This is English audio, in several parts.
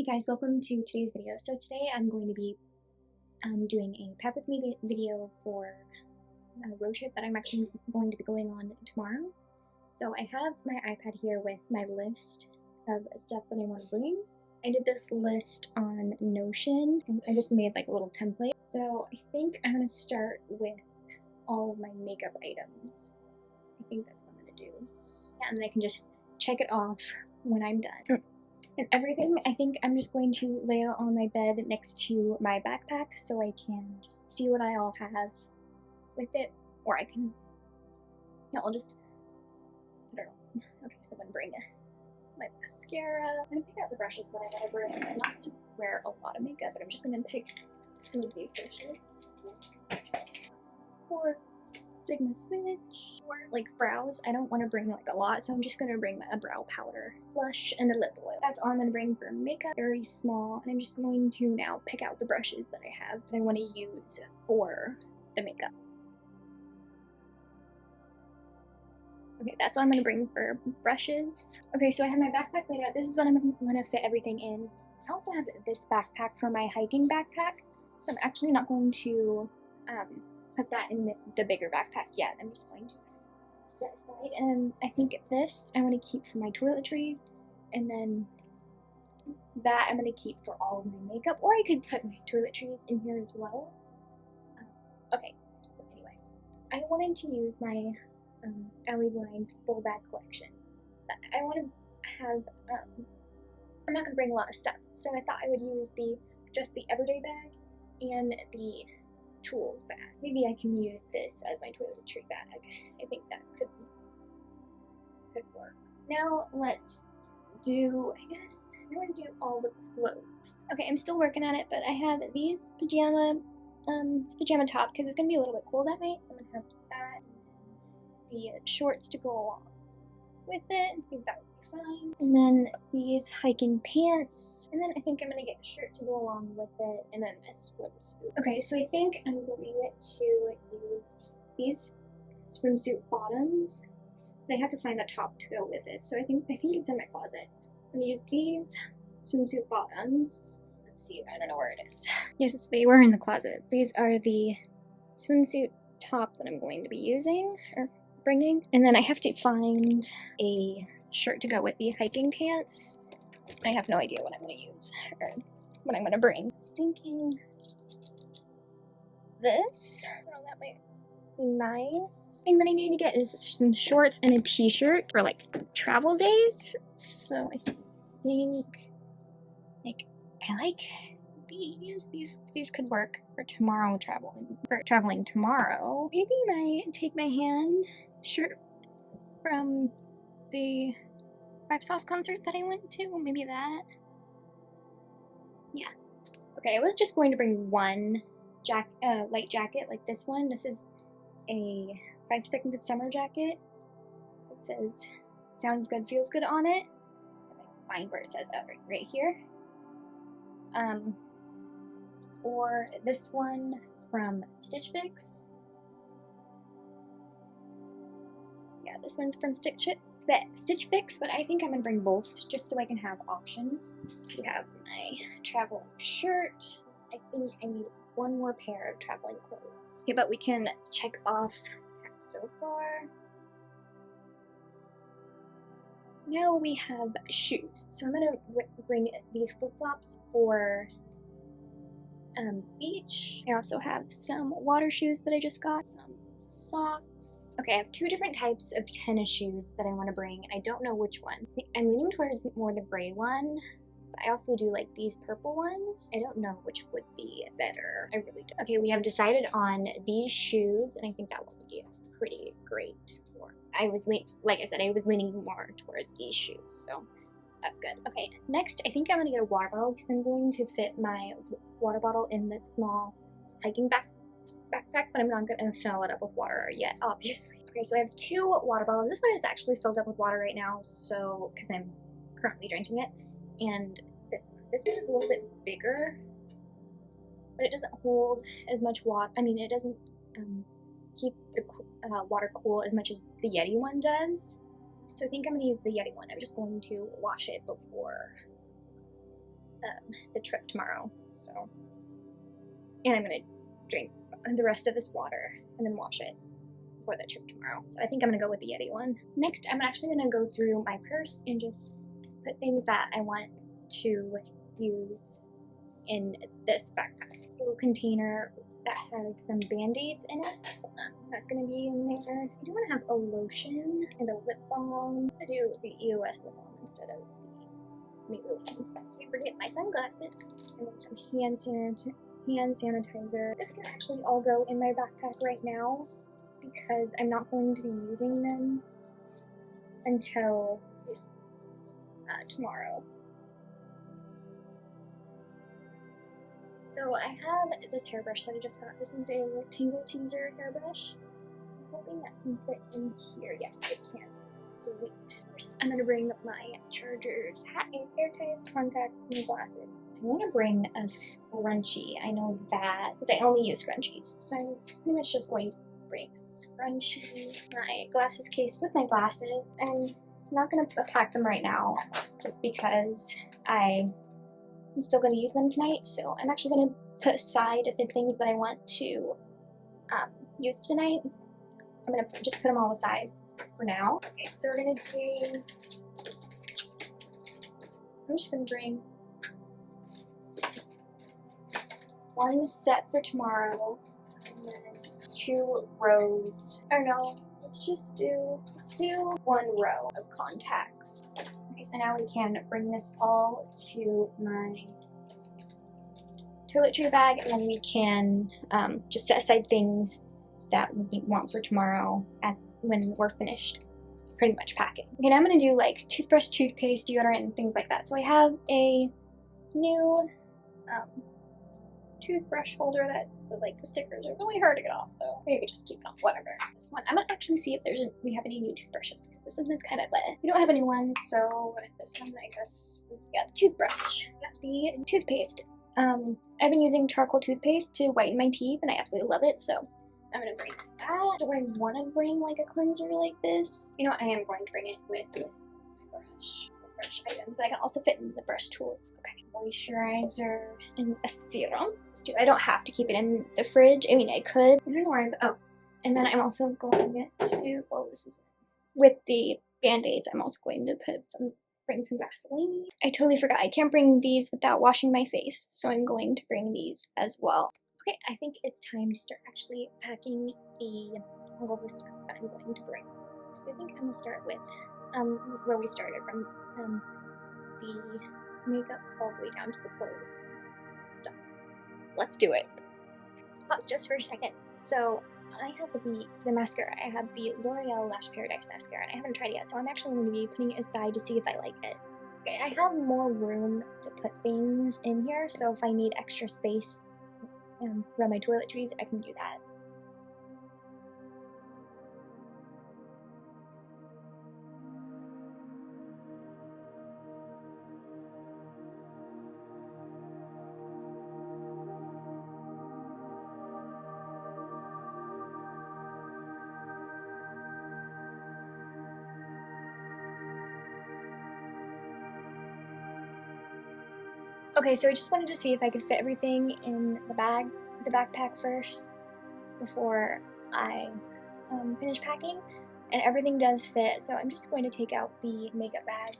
Hey guys, welcome to today's video. So today I'm going to be doing a Pack With Me video for a road trip that I'm actually going to be going on tomorrow. So I have my iPad here with my list of stuff that I want to bring. I did this list on Notion, and I just made like a little template. So I think I'm going to start with all of my makeup items. I think that's what I'm going to do. Yeah, and then I can just check it off when I'm done. And everything, I think I'm just going to lay it on my bed next to my backpack so I can just see what I all have with it. Or I can, no, I'll just, I don't know. Okay, so I'm going to bring my mascara. I'm going to pick out the brushes that I gotta bring. I'm not going to wear a lot of makeup, but I'm just going to pick some of these brushes. For Sigma Switch, or like brows, I don't want to bring like a lot, so I'm just going to bring a brow powder, blush, and a lip oil. That's all I'm going to bring for makeup, very small, and I'm just going to now pick out the brushes that I have that I want to use for the makeup. Okay, that's all I'm going to bring for brushes. Okay, so I have my backpack laid out. This is what I'm going to fit everything in. I also have this backpack for my hiking backpack, so I'm actually not going to put that in the bigger backpack yet. I'm just going to set aside, and I think this I want to keep for my toiletries, and then that I'm going to keep for all of my makeup, or I could put my toiletries in here as well. Okay, so anyway, I wanted to use my Ellie Blind's full bag collection. I want to have, I'm not going to bring a lot of stuff, so I thought I would use just the everyday bag and the tools bag. Maybe I can use this as my toiletry bag. I think that could work. Now let's do, I guess, I want to do all the clothes. Okay, I'm still working on it, but I have these pajama top because it's going to be a little bit cold at night, so I'm going to have that. The shorts to go along with it. I think that would be fine. And then these hiking pants. And then I think I'm going to get a shirt to go along with it. And then a swimsuit. Okay, so I think I'm going to use these swimsuit bottoms. But I have to find a top to go with it. So I think it's in my closet. I'm going to use these swimsuit bottoms. Let's see, I don't know where it is. Yes, they were in the closet. These are the swimsuit top that I'm going to be using, or bringing. And then I have to find a shirt to go with the hiking pants. I have no idea what I'm going to use, or what I'm going to bring. I was thinking this. Oh, that might be nice. The thing that I need to get is some shorts and a t-shirt for like travel days. So I think, like, I like these could work for tomorrow traveling tomorrow. Maybe my take my hand shirt from the 5 Sauce concert that I went to. Maybe that. Yeah. Okay, I was just going to bring one light jacket like this one. This is a 5 Seconds of Summer jacket. It says "Sounds Good, Feels Good" on it. Find where it says right here. Or this one from Stitch Fix. Yeah, this one's from Stitch Fix, but I think I'm gonna bring both just so I can have options. We have my travel shirt. I think I need one more pair of traveling clothes. Okay, but we can check off so far. Now we have shoes. So I'm gonna bring these flip-flops for beach. I also have some water shoes that I just got, some socks. Okay, I have 2 different types of tennis shoes that I want to bring, and I don't know which one. I'm leaning towards more the gray one, but I also do like these purple ones. I don't know which would be better. I really don't. Okay, we have decided on these shoes, and I think that will be pretty great for. Like I said, I was leaning more towards these shoes, so that's good. Okay, next I think I'm gonna get a water bottle because I'm going to fit my water bottle in that small hiking backpack, but I'm not gonna fill it up with water yet, obviously. Okay, so I have 2 water bottles. This one is actually filled up with water right now, so because I'm currently drinking it, and this one is a little bit bigger, but it doesn't hold as much water. I mean, it doesn't keep the water cool as much as the Yeti one does. So I think I'm going to use the Yeti one. I'm just going to wash it before the trip tomorrow. So, and I'm gonna drink the rest of this water and then wash it for the trip tomorrow. So I think I'm gonna go with the Yeti one. Next, I'm actually gonna go through my purse and just put things that I want to use in this backpack. This little container that has some band-aids in it. That's gonna be in there. I do want to have a lotion and a lip balm. I do the EOS lip balm instead of the Maybelline. I forget my sunglasses and then some hand sanitizer. This can actually all go in my backpack right now because I'm not going to be using them until tomorrow. So I have this hairbrush that I just got. This is a rectangle teaser hairbrush. I'm hoping that can fit in here. Yes, it can. Sweet. First, I'm gonna bring my chargers, hat and hair ties, contacts, and glasses. I want to bring a scrunchie. I know that because I only use scrunchies, so I'm pretty much just going to bring a scrunchie, my glasses case with my glasses. I'm not gonna pack them right now, just because I'm still going to use them tonight, so I'm actually going to put aside the things that I want to use tonight. I'm going to just put them all aside for now. Okay, so we're going to do, I'm just going to bring one set for tomorrow, and then 2 rows, or no, let's do one row of contacts. Okay, so now we can bring this all to my toiletry bag, and then we can just set aside things that we want for tomorrow when we're finished pretty much packing. Okay, now I'm going to do like toothbrush, toothpaste, deodorant, and things like that. So I have a new toothbrush holder that like the stickers are really hard to get off though. Maybe I could just keep it on, whatever. This one, I'm gonna actually see if we have any new toothbrushes because this one is kind of lit. We don't have any ones, so this one I guess is, yeah, the toothbrush. Got the toothpaste. I've been using charcoal toothpaste to whiten my teeth and I absolutely love it, so I'm gonna bring that. Do I want to bring like a cleanser like this? You know, I am going to bring it with my brush items that I can also fit in the brush tools. Okay, moisturizer and a serum. I don't have to keep it in the fridge. I mean, I could. I don't know where oh, and then I'm also going to, well, this is with the band-aids. I'm also going to bring some Vaseline. I totally forgot. I can't bring these without washing my face, so I'm going to bring these as well. Okay, I think it's time to start actually packing all of the stuff that I'm going to bring. So I think I'm gonna start with where we started from, the makeup all the way down to the clothes stuff. Let's do it. Pause just for a second. So I have the mascara. I have the L'Oreal Lash Paradise mascara, and I haven't tried it yet, so I'm actually going to be putting it aside to see if I like it. Okay, I have more room to put things in here, so if I need extra space around my toiletries, I can do that. Okay, so I just wanted to see if I could fit everything in the backpack first before I finish packing, and everything does fit, so I'm just going to take out the makeup bag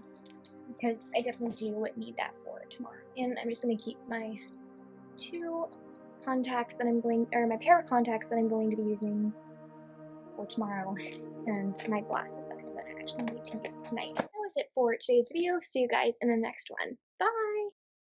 because I definitely do need that for tomorrow. And I'm just going to keep my 2 contacts that my pair of contacts that I'm going to be using for tomorrow, and my glasses that I'm going to actually need to use tonight. That was it for today's video. See you guys in the next one. Bye!